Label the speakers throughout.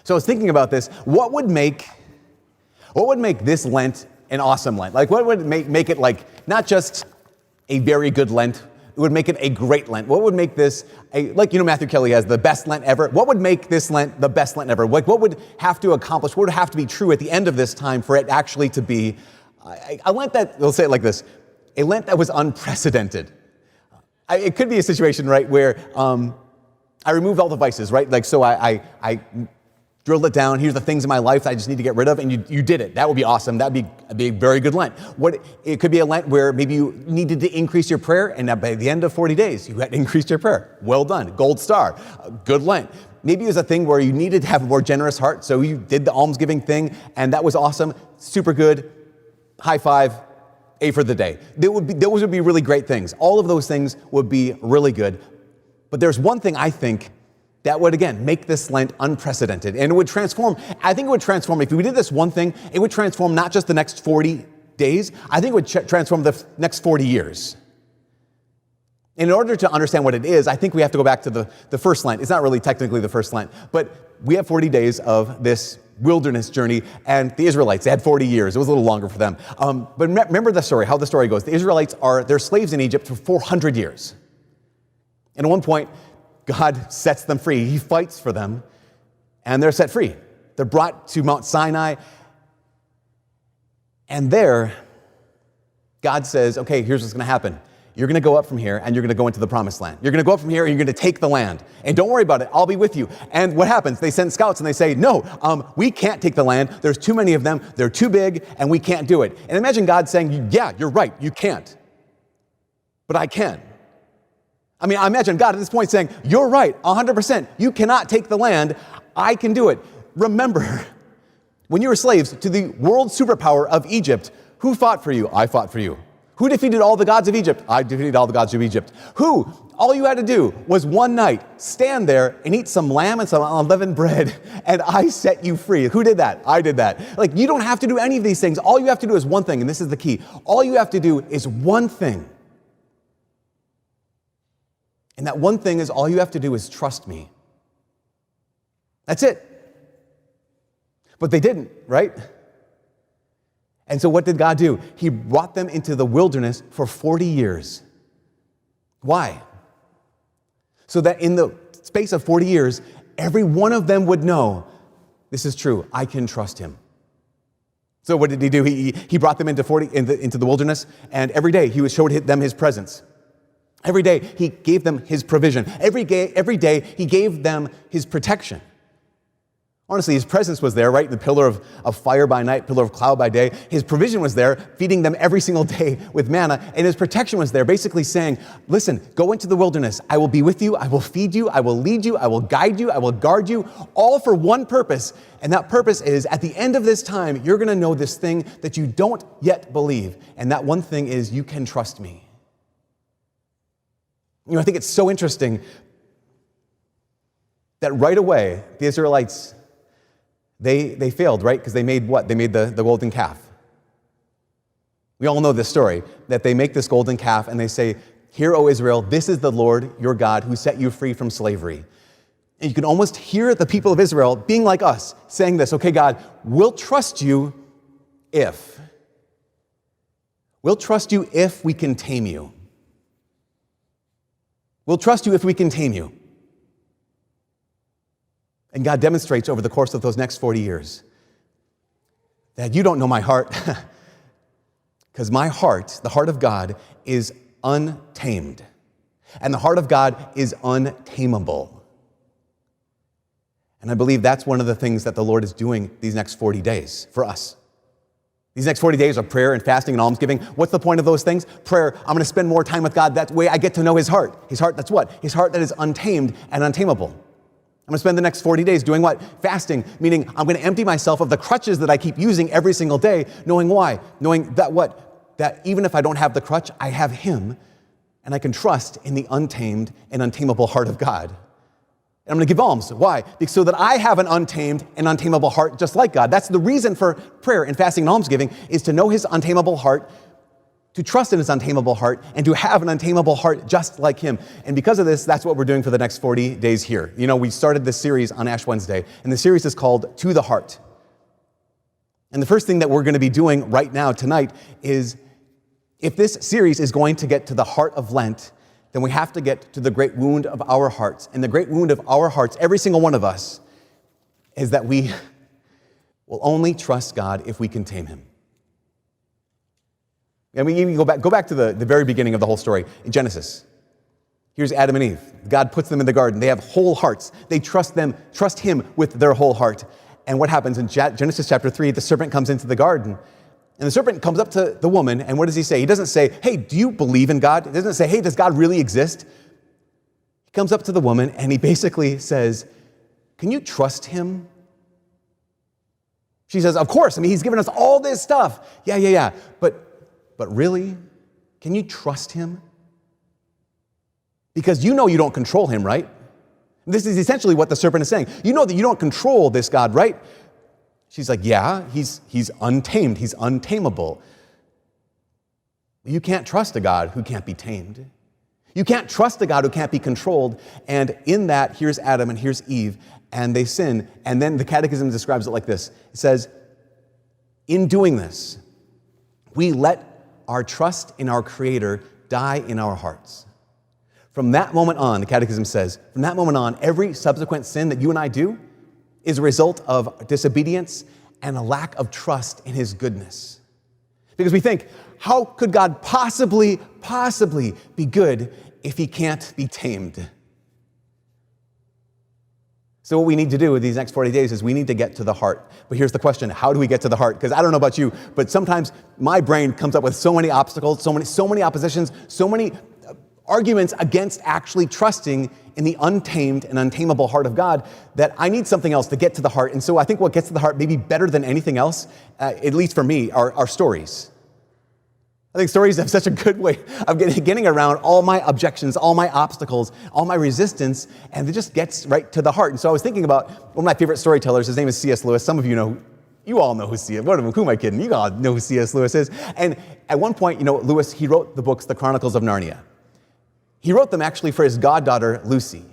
Speaker 1: So I was thinking about this. What would make this Lent an awesome Lent? Like, what would make it like not just a very good Lent? It would make it a great Lent. What would make this Matthew Kelly has the best Lent ever. What would make this Lent the best Lent ever? Like, what would have to accomplish? What would have to be true at the end of this time for it actually to be a Lent that, we'll say it like this, a Lent that was unprecedented? It could be a situation, right, where I removed all the vices, right? Like, so I drilled it down. Here's the things in my life that I just need to get rid of, and you did it. That would be awesome. That'd be a very good Lent. It could be a Lent where maybe you needed to increase your prayer, and by the end of 40 days, you had increased your prayer. Well done. Gold star. Good Lent. Maybe it was a thing where you needed to have a more generous heart, so you did the almsgiving thing, and that was awesome. Super good. High five. A for the day. Those would be really great things. All of those things would be really good. But there's one thing I think that would, again, make this Lent unprecedented. And it would transform, I think it would transform, if we did this one thing, it would transform not just the next 40 days, I think it would transform the next 40 years. In order to understand what it is, I think we have to go back to the first Lent. It's not really technically the first Lent, but we have 40 days of this wilderness journey, and the Israelites, they had 40 years. It was a little longer for them. But remember the story, how the story goes. The Israelites they're slaves in Egypt for 400 years. And at one point, God sets them free. He fights for them, and they're set free. They're brought to Mount Sinai, and there, God says, okay, here's what's going to happen. You're going to go up from here, and you're going to go into the promised land. You're going to go up from here, and you're going to take the land. And don't worry about it. I'll be with you. And what happens? They send scouts, and they say, no, we can't take the land. There's too many of them. They're too big, and we can't do it. And imagine God saying, yeah, you're right. You can't. But I can. I mean, I imagine God at this point saying, you're right, 100%. You cannot take the land. I can do it. Remember, when you were slaves to the world superpower of Egypt, who fought for you? I fought for you. Who defeated all the gods of Egypt? I defeated all the gods of Egypt. Who? All you had to do was one night stand there and eat some lamb and some unleavened bread, and I set you free. Who did that? I did that. Like, you don't have to do any of these things. All you have to do is one thing, and this is the key. All you have to do is one thing. And that one thing is all you have to do is trust me. That's it. But they didn't, right? And so what did God do? He brought them into the wilderness for 40 years. Why? So that in the space of 40 years, every one of them would know, this is true, I can trust him. So what did he do? He brought them into the wilderness, and every day he showed them his presence. Every day he gave them his provision. Every day he gave them his protection. Honestly, his presence was there, right? The pillar of fire by night, pillar of cloud by day. His provision was there, feeding them every single day with manna. And his protection was there, basically saying, listen, go into the wilderness. I will be with you. I will feed you. I will lead you. I will guide you. I will guard you, all for one purpose. And that purpose is, at the end of this time, you're going to know this thing that you don't yet believe. And that one thing is, you can trust me. You know, I think it's so interesting that right away, the Israelites, they failed, right? Because they made what? They made the golden calf. We all know this story, that they make this golden calf and they say, hear, O Israel, this is the Lord your God who set you free from slavery. And you can almost hear the people of Israel being like us, saying this, okay, God, we'll trust you if. We'll trust you if we can tame you. We'll trust you if we can tame you. And God demonstrates over the course of those next 40 years that you don't know my heart, because my heart, the heart of God, is untamed. And the heart of God is untamable. And I believe that's one of the things that the Lord is doing these next 40 days for us. These next 40 days of prayer and fasting and almsgiving. What's the point of those things? Prayer, I'm going to spend more time with God. That way I get to know his heart. His heart, that's what? His heart that is untamed and untamable. I'm going to spend the next 40 days doing what? Fasting, meaning I'm going to empty myself of the crutches that I keep using every single day, knowing why? Knowing that what? That even if I don't have the crutch, I have him, and I can trust in the untamed and untamable heart of God. And I'm going to give alms. Why? Because so that I have an untamed and untamable heart just like God. That's the reason for prayer and fasting and almsgiving, is to know his untamable heart to trust in his untamable heart and to have an untamable heart just like him. And because of this, that's what we're doing for the next 40 days here. You know, we started this series on Ash Wednesday, and the series is called To the Heart. And the first thing that we're going to be doing right now tonight is, if this series is going to get to the heart of Lent, then we have to get to the great wound of our hearts. And the great wound of our hearts, every single one of us, is that we will only trust God if we can tame him. And we even go back to the very beginning of the whole story in Genesis. Here's Adam and Eve. God puts them in the garden. They have whole hearts. They trust him with their whole heart. And what happens in Genesis chapter 3, the serpent comes into the garden. And the serpent comes up to the woman, and what does he say? He doesn't say, hey, do you believe in God? He doesn't say, hey, does God really exist? He comes up to the woman, and he basically says, can you trust him? She says, of course. I mean, he's given us all this stuff. Yeah. But really, can you trust him? Because you know you don't control him, right? This is essentially what the serpent is saying. You know that you don't control this God, right? She's like, yeah, he's untamed, he's untamable. You can't trust a God who can't be tamed. You can't trust a God who can't be controlled. And in that, here's Adam and here's Eve, and they sin. And then the Catechism describes it like this. It says, in doing this, we let our trust in our Creator die in our hearts. From that moment on, the Catechism says, from that moment on, every subsequent sin that you and I do is a result of disobedience and a lack of trust in his goodness. Because we think, how could God possibly be good if he can't be tamed? So what we need to do with these next 40 days is we need to get to the heart. But here's the question, how do we get to the heart? Because I don't know about you, but sometimes my brain comes up with so many obstacles, so many oppositions, so many arguments against actually trusting in the untamed and untamable heart of God that I need something else to get to the heart. And so I think what gets to the heart maybe better than anything else, at least for me, are stories. I think stories have such a good way of getting around all my objections, all my obstacles, all my resistance, and it just gets right to the heart. And so I was thinking about one of my favorite storytellers. His name is C.S. Lewis. Some of you know, you all know who C.S. Who am I kidding? You all know who C.S. Lewis is. And at one point, you know, Lewis, he wrote the books, The Chronicles of Narnia. He wrote them actually for his goddaughter, Lucy. And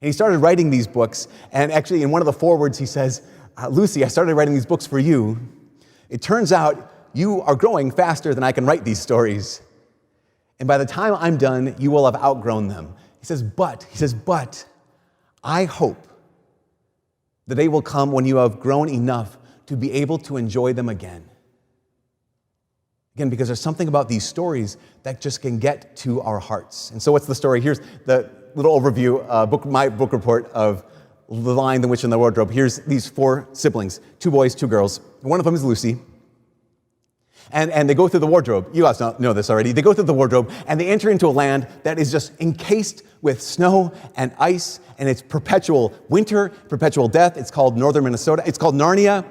Speaker 1: he started writing these books, and actually in one of the forewords he says, Lucy, I started writing these books for you. It turns out you are growing faster than I can write these stories. And by the time I'm done, you will have outgrown them. He says, but I hope the day will come when you have grown enough to be able to enjoy them again. Again, because there's something about these stories that just can get to our hearts. And so what's the story? Here's the little overview, my book report of The Lion, the Witch, and the Wardrobe. Here's these 4 siblings, 2 boys, 2 girls. One of them is Lucy. And they go through the wardrobe. You guys know this already. They go through the wardrobe, and they enter into a land that is just encased with snow and ice, and it's perpetual winter, perpetual death. It's called northern Minnesota. It's called Narnia.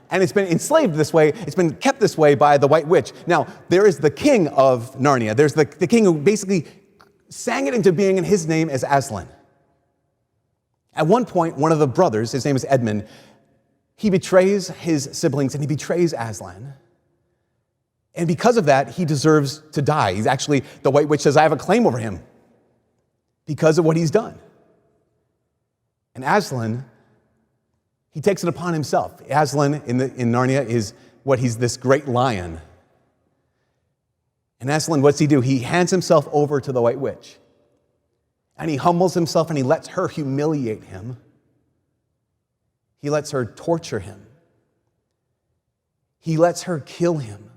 Speaker 1: And it's been enslaved this way. It's been kept this way by the White Witch. Now, there is the king of Narnia. There's the king who basically sang it into being, and his name is Aslan. At one point, one of the brothers, his name is Edmund, he betrays his siblings and he betrays Aslan. And because of that, he deserves to die. He's actually, the White Witch says, I have a claim over him because of what he's done. And Aslan, he takes it upon himself. Aslan in Narnia is he's this great lion. And Aslan, what's he do? He hands himself over to the White Witch. And he humbles himself and he lets her humiliate him. He lets her torture him. He lets her kill him.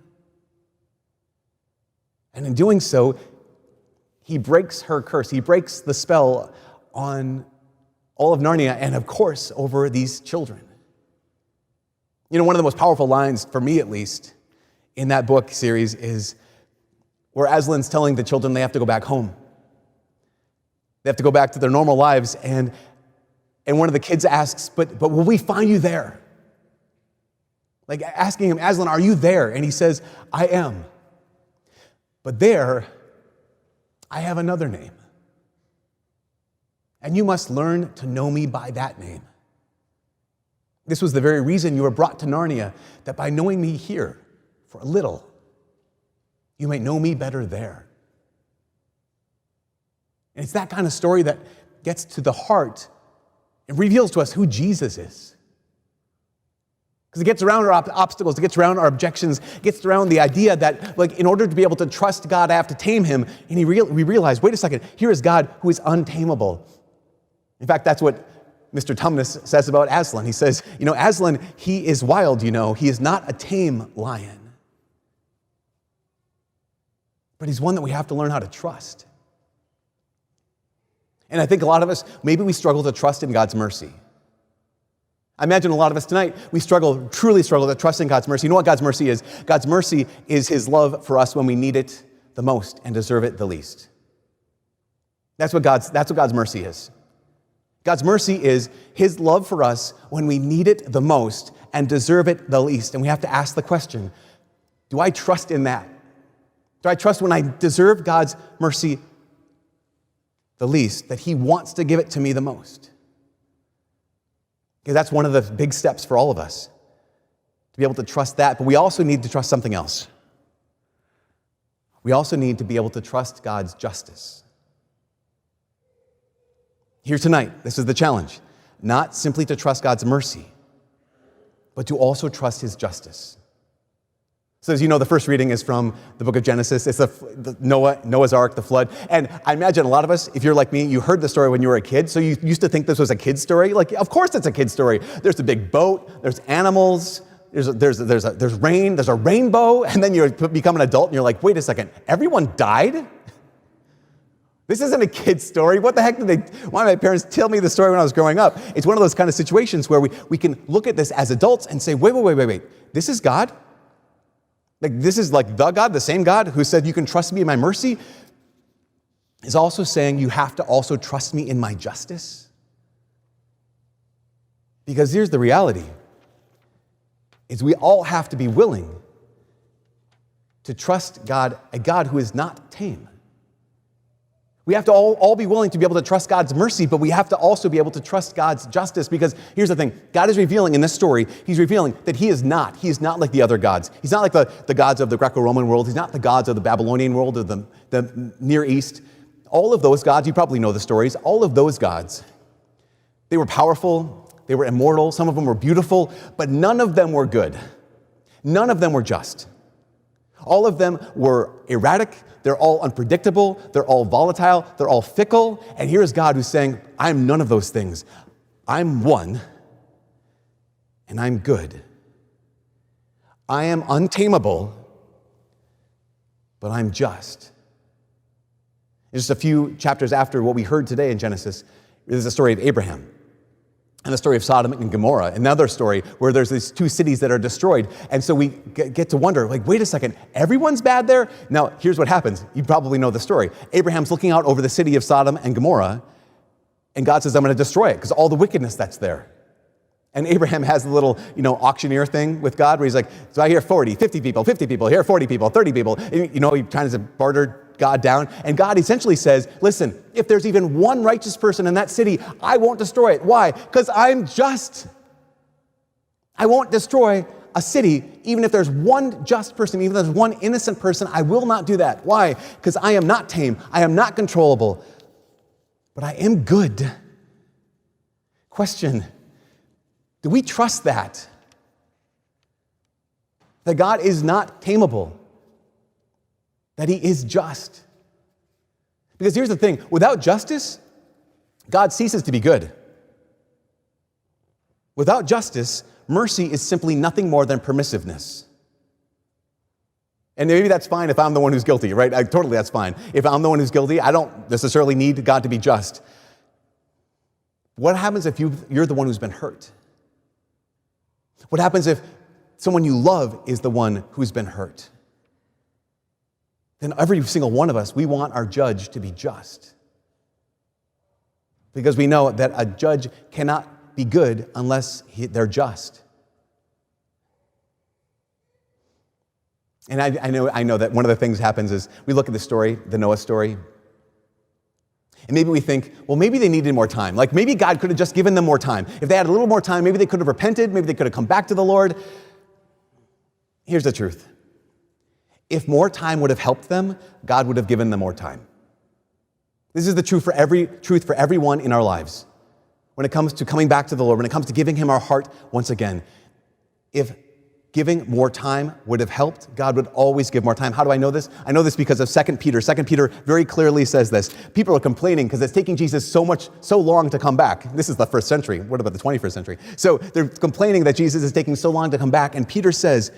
Speaker 1: And in doing so, he breaks her curse. He breaks the spell on all of Narnia and, of course, over these children. You know, one of the most powerful lines, for me at least, in that book series is where Aslan's telling the children they have to go back home. They have to go back to their normal lives, and one of the kids asks, but will we find you there? Like asking him, Aslan, are you there? And he says, I am. But there, I have another name. And you must learn to know me by that name. This was the very reason you were brought to Narnia, that by knowing me here, for a little, you may know me better there. And it's that kind of story that gets to the heart and reveals to us who Jesus is. Because it gets around our obstacles, it gets around our objections, it gets around the idea that, like, in order to be able to trust God, I have to tame him. And we realize, wait a second, here is God who is untamable. In fact, that's what Mr. Tumnus says about Aslan. He says, Aslan, he is wild, he is not a tame lion. But he's one that we have to learn how to trust. And I think a lot of us, maybe we struggle to trust in God's mercy. I imagine a lot of us tonight, we truly struggle to trust in God's mercy. You know what God's mercy is? God's mercy is his love for us when we need it the most and deserve it the least. That's what God's mercy is. God's mercy is his love for us when we need it the most and deserve it the least. And we have to ask the question, do I trust in that? Do I trust when I deserve God's mercy the least, that he wants to give it to me the most? Because that's one of the big steps for all of us, to be able to trust that. But we also need to trust something else. We also need to be able to trust God's justice. Here tonight, this is the challenge. Not simply to trust God's mercy, but to also trust his justice. So as you know, the first reading is from the book of Genesis. It's Noah's Ark, the flood. And I imagine a lot of us, if you're like me, you heard the story when you were a kid, so you used to think this was a kid's story. Like, of course it's a kid's story. There's a big boat, there's animals, there's rain, there's a rainbow, and then you become an adult and you're like, wait a second, everyone died? This isn't a kid's story. What the heck why did my parents tell me the story when I was growing up? It's one of those kind of situations where we can look at this as adults and say, wait. This is God? Like, this is like the God, the same God who said you can trust me in my mercy, is also saying you have to also trust me in my justice. Because here's the reality, is we all have to be willing to trust God, a God who is not tame. We have to all be willing to be able to trust God's mercy, but we have to also be able to trust God's justice, because here's the thing. God is revealing in this story, he's revealing that he is not like the other gods. He's not like the gods of the Greco-Roman world. He's not the gods of the Babylonian world or the Near East. All of those gods, you probably know the stories, all of those gods, they were powerful, they were immortal, some of them were beautiful, but none of them were good. None of them were just. All of them were erratic. They're all unpredictable. They're all volatile. They're all fickle. And here's God who's saying, I'm none of those things. I'm one, and I'm good. I am untamable, but I'm just. Just a few chapters after what we heard today in Genesis, there's the story of Abraham. And the story of Sodom and Gomorrah, another story where there's these two cities that are destroyed. And so we get to wonder, like, wait a second, everyone's bad there? Now, here's what happens. You probably know the story. Abraham's looking out over the city of Sodom and Gomorrah, and God says, I'm going to destroy it because all the wickedness that's there. And Abraham has the little, auctioneer thing with God where he's like, so I hear 40, 50 people, here 40 people, 30 people. And, he tries to barter God down. And God essentially says, listen, if there's even one righteous person in that city, I won't destroy it. Why? Because I'm just. I won't destroy a city, even if there's one just person, even if there's one innocent person, I will not do that. Why? Because I am not tame. I am not controllable. But I am good. Question, do we trust that? That God is not tameable? That he is just? Because here's the thing, without justice, God ceases to be good. Without justice, mercy is simply nothing more than permissiveness. And maybe that's fine if I'm the one who's guilty, right? Totally, that's fine. If I'm the one who's guilty, I don't necessarily need God to be just. What happens if you're the one who's been hurt? What happens if someone you love is the one who's been hurt? Then every single one of us, we want our judge to be just. Because we know that a judge cannot be good unless they're just. And I know that one of the things happens is we look at the story, the Noah story, and maybe we think, well, maybe they needed more time. Like maybe God could have just given them more time. If they had a little more time, maybe they could have repented, maybe they could have come back to the Lord. Here's the truth. If more time would have helped them, God would have given them more time. This is the truth for everyone in our lives. When it comes to coming back to the Lord, when it comes to giving him our heart once again, if giving more time would have helped, God would always give more time. How do I know this? I know this because of 2 Peter. 2 Peter very clearly says this. People are complaining because it's taking Jesus so long to come back. This is the first century. What about the 21st century? So they're complaining that Jesus is taking so long to come back. And Peter says,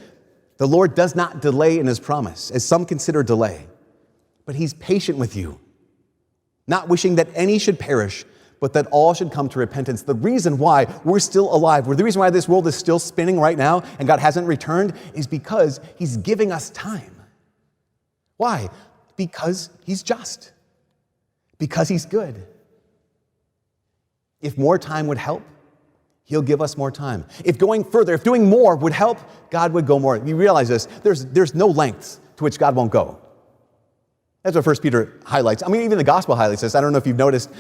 Speaker 1: the Lord does not delay in his promise, as some consider delay, but he's patient with you, not wishing that any should perish, but that all should come to repentance. The reason why we're still alive, the reason why this world is still spinning right now and God hasn't returned is because he's giving us time. Why? Because he's just. Because he's good. If more time would help, he'll give us more time. If going further, if doing more would help, God would go more. You realize this, there's no lengths to which God won't go. That's what 1 Peter highlights. I mean, even the gospel highlights this. I don't know if you've noticed,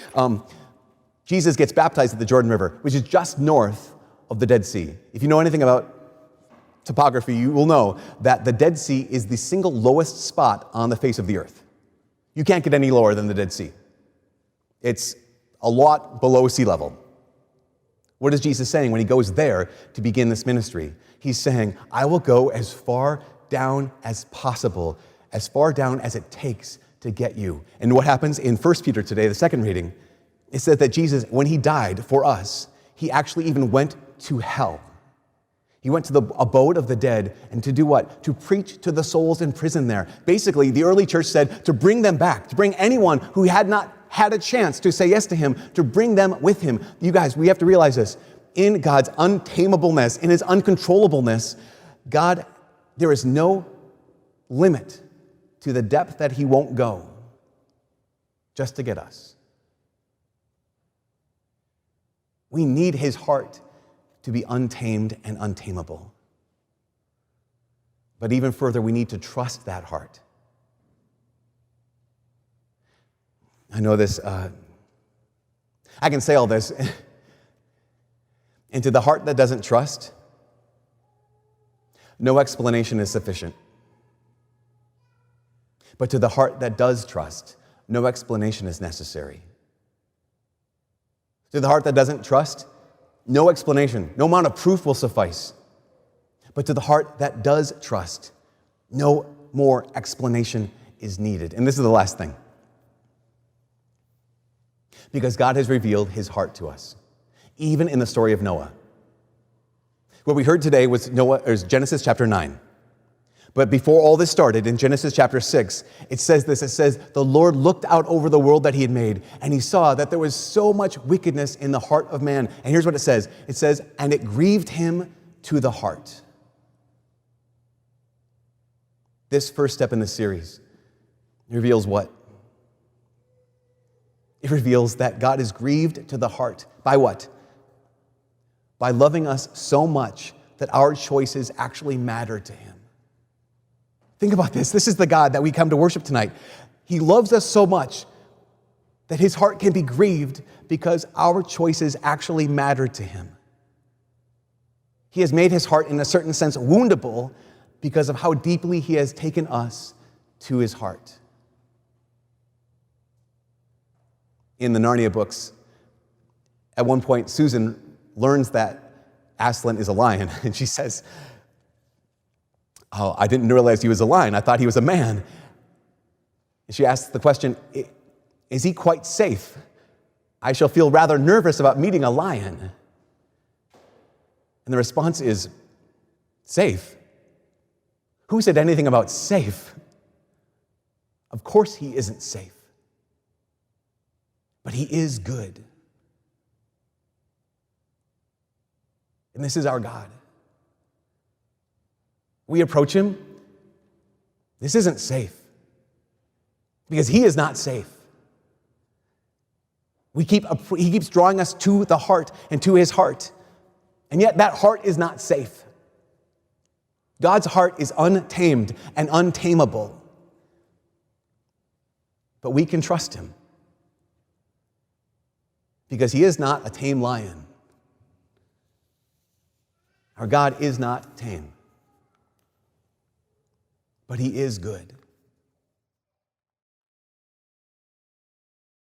Speaker 1: Jesus gets baptized at the Jordan River, which is just north of the Dead Sea. If you know anything about topography, you will know that the Dead Sea is the single lowest spot on the face of the earth. You can't get any lower than the Dead Sea. It's a lot below sea level. What is Jesus saying when he goes there to begin this ministry? He's saying, I will go as far down as possible, as far down as it takes to get you. And what happens in 1 Peter today, the second reading, it said that Jesus, when he died for us, he actually even went to hell. He went to the abode of the dead, and to do what? To preach to the souls in prison there. Basically, the early church said to bring them back, to bring anyone who had not had a chance to say yes to him, to bring them with him. You guys, we have to realize this. In God's untamableness, in his uncontrollableness, God, there is no limit to the depth that he won't go just to get us. We need his heart to be untamed and untamable. But even further, we need to trust that heart. I know this, I can say all this. And to the heart that doesn't trust, no explanation is sufficient. But to the heart that does trust, no explanation is necessary. To the heart that doesn't trust, no explanation, no amount of proof will suffice. But to the heart that does trust, no more explanation is needed. And this is the last thing. Because God has revealed his heart to us, even in the story of Noah. What we heard today was Genesis chapter 9. But before all this started, in Genesis chapter 6, it says this, it says, the Lord looked out over the world that he had made, and he saw that there was so much wickedness in the heart of man. And here's what it says, and it grieved him to the heart. This first step in the series reveals what? It reveals that God is grieved to the heart. By what? By loving us so much that our choices actually matter to him. Think about this. This is the God that we come to worship tonight. He loves us so much that his heart can be grieved because our choices actually matter to him. He has made his heart, in a certain sense, woundable because of how deeply he has taken us to his heart. In the Narnia books, at one point, Susan learns that Aslan is a lion, and she says, oh, I didn't realize he was a lion. I thought he was a man. And she asks the question, is he quite safe? I shall feel rather nervous about meeting a lion. And the response is, safe? Who said anything about safe? Of course he isn't safe. But he is good. And this is our God. We approach him, this isn't safe. Because he is not safe. He keeps drawing us to the heart and to his heart. And yet that heart is not safe. God's heart is untamed and untamable. But we can trust him. Because he is not a tame lion. Our God is not tame. but he is good.